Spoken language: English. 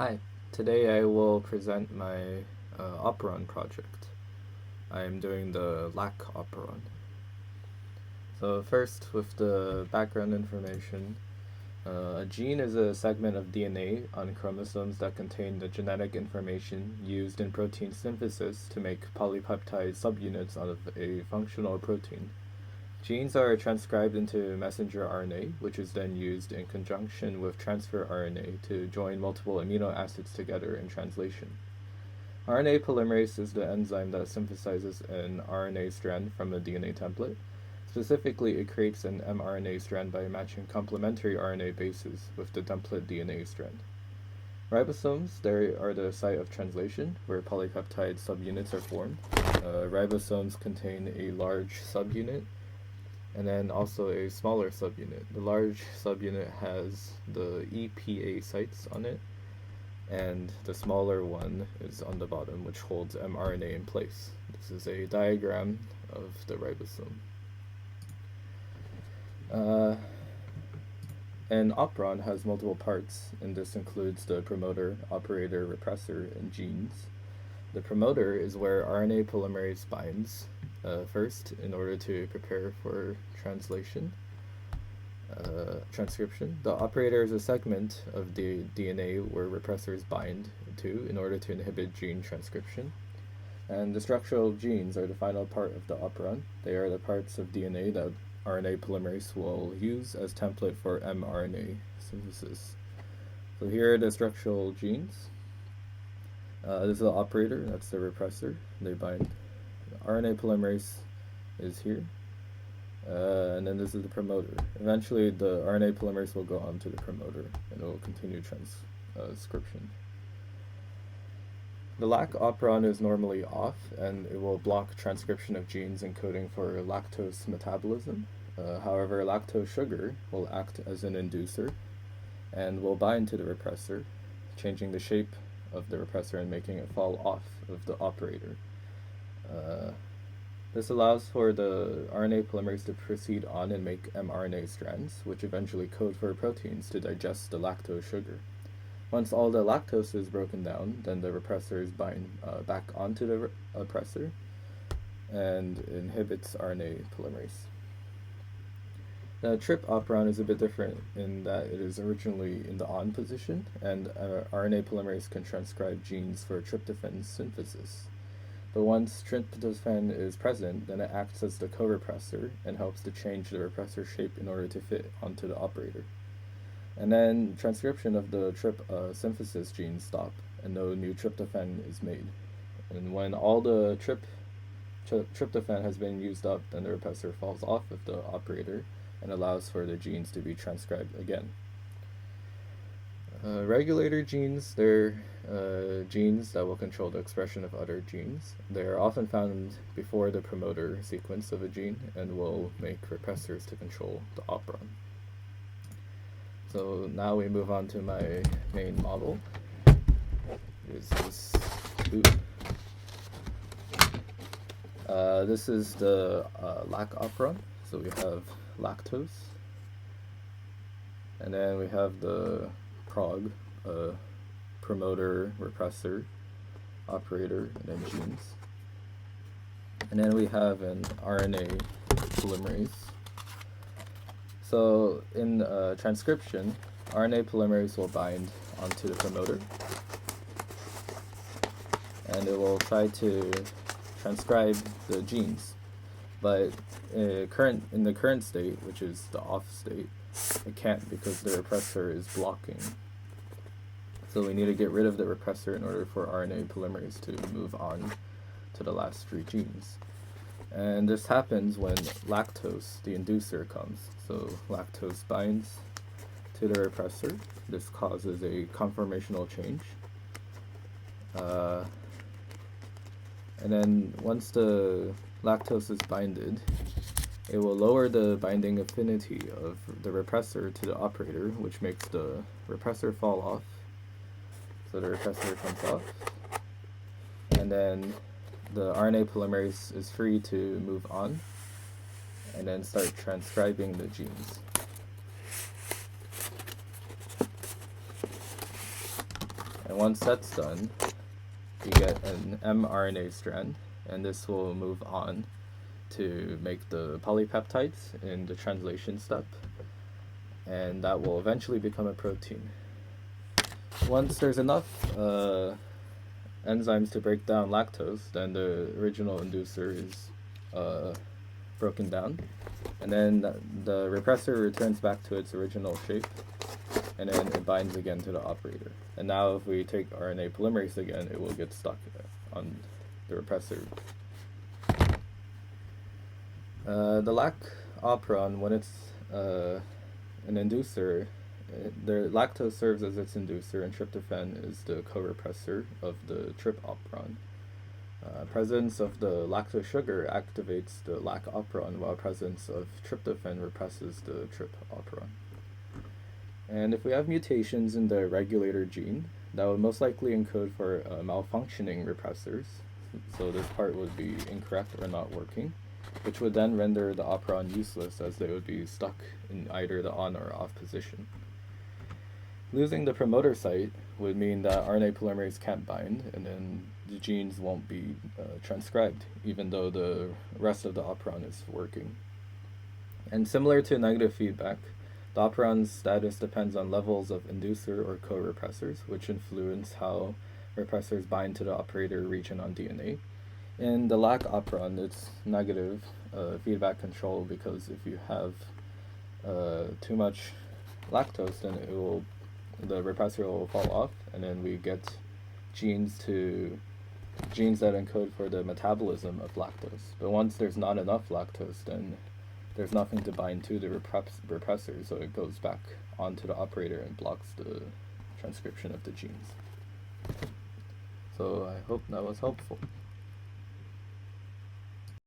Hi, today I will present my Operon project. I am doing the Lac Operon. So first, with the background information, a gene is a segment of DNA on chromosomes that contain the genetic information used in protein synthesis to make polypeptide subunits out of a functional protein. Genes are transcribed into messenger RNA, which is then used in conjunction with transfer RNA to join multiple amino acids together in translation. RNA polymerase is the enzyme that synthesizes an RNA strand from a DNA template. Specifically, it creates an mRNA strand by matching complementary RNA bases with the template DNA strand. Ribosomes, they are the site of translation, where polypeptide subunits are formed. Ribosomes contain a large subunit and then also a smaller subunit. The large subunit has the EPA sites on it, and the smaller one is on the bottom, which holds mRNA in place. This is a diagram of the ribosome. An operon has multiple parts, and this includes the promoter, operator, repressor, and genes. The promoter is where RNA polymerase binds first in order to prepare for transcription. The operator is a segment of the DNA where repressors bind to in order to inhibit gene transcription. And the structural genes are the final part of the operon. They are the parts of DNA that RNA polymerase will use as template for mRNA synthesis. So here are the structural genes. This is the operator, that's the repressor, they bind. RNA polymerase is here, and then this is the promoter. Eventually the RNA polymerase will go on to the promoter and it will continue transcription. The Lac Operon is normally off, and it will block transcription of genes encoding for lactose metabolism. However, lactose sugar will act as an inducer and will bind to the repressor, changing the shape of the repressor and making it fall off of the operator. This allows for the RNA polymerase to proceed on and make mRNA strands, which eventually code for proteins to digest the lactose sugar. Once all the lactose is broken down, then the repressors bind back onto the oppressor and inhibits RNA polymerase. The trip operon is a bit different in that it is originally in the on position, and RNA polymerase can transcribe genes for tryptophan synthesis. But once tryptophan is present, then it acts as the co-repressor and helps to change the repressor shape in order to fit onto the operator. And then transcription of the synthesis genes stop, and no new tryptophan is made. And when all the tryptophan has been used up, then the repressor falls off of the operator and allows for the genes to be transcribed again. Regulator genes, they're genes that will control the expression of other genes. They are often found before the promoter sequence of a gene and will make repressors to control the operon. So now we move on to my main model. This is the Lac Operon. So we have lactose, and then we have the prog, promoter, repressor, operator, and then genes. And then we have an RNA polymerase. So in transcription, RNA polymerase will bind onto the promoter, and it will try to transcribe the genes. But in the current state, which is the off state, it can't because the repressor is blocking. So we need to get rid of the repressor in order for RNA polymerase to move on to the last three genes. And this happens when lactose, the inducer, comes. So lactose binds to the repressor. This causes a conformational change. And then once the lactose is binded, it will lower the binding affinity of the repressor to the operator, which makes the repressor fall off. So the repressor comes off, and then the RNA polymerase is free to move on and then start transcribing the genes. And once that's done, you get an mRNA strand, and this will move on to make the polypeptides in the translation step, and that will eventually become a protein. Once there's enough enzymes to break down lactose, then the original inducer is broken down, and then the repressor returns back to its original shape, and then it binds again to the operator. And now if we take RNA polymerase again, it will get stuck on the repressor. The Lac Operon, when it's an inducer, the lactose serves as its inducer, and tryptophan is the co-repressor of the trip operon. Presence of the lactose sugar activates the Lac Operon, while presence of tryptophan represses the trip operon. And if we have mutations in the regulator gene, that would most likely encode for malfunctioning repressors, so this part would be incorrect or not working, which would then render the operon useless, as they would be stuck in either the on or off position. Losing the promoter site would mean that RNA polymerase can't bind, and then the genes won't be transcribed, even though the rest of the operon is working. And similar to negative feedback, the operon's status depends on levels of inducer or co-repressors, which influence how repressors bind to the operator region on DNA. In the Lac Operon, it's negative feedback control, because if you have too much lactose, then the repressor will fall off, and then we get genes that encode for the metabolism of lactose. But once there's not enough lactose, then there's nothing to bind to the repressor, so it goes back onto the operator and blocks the transcription of the genes. So I hope that was helpful.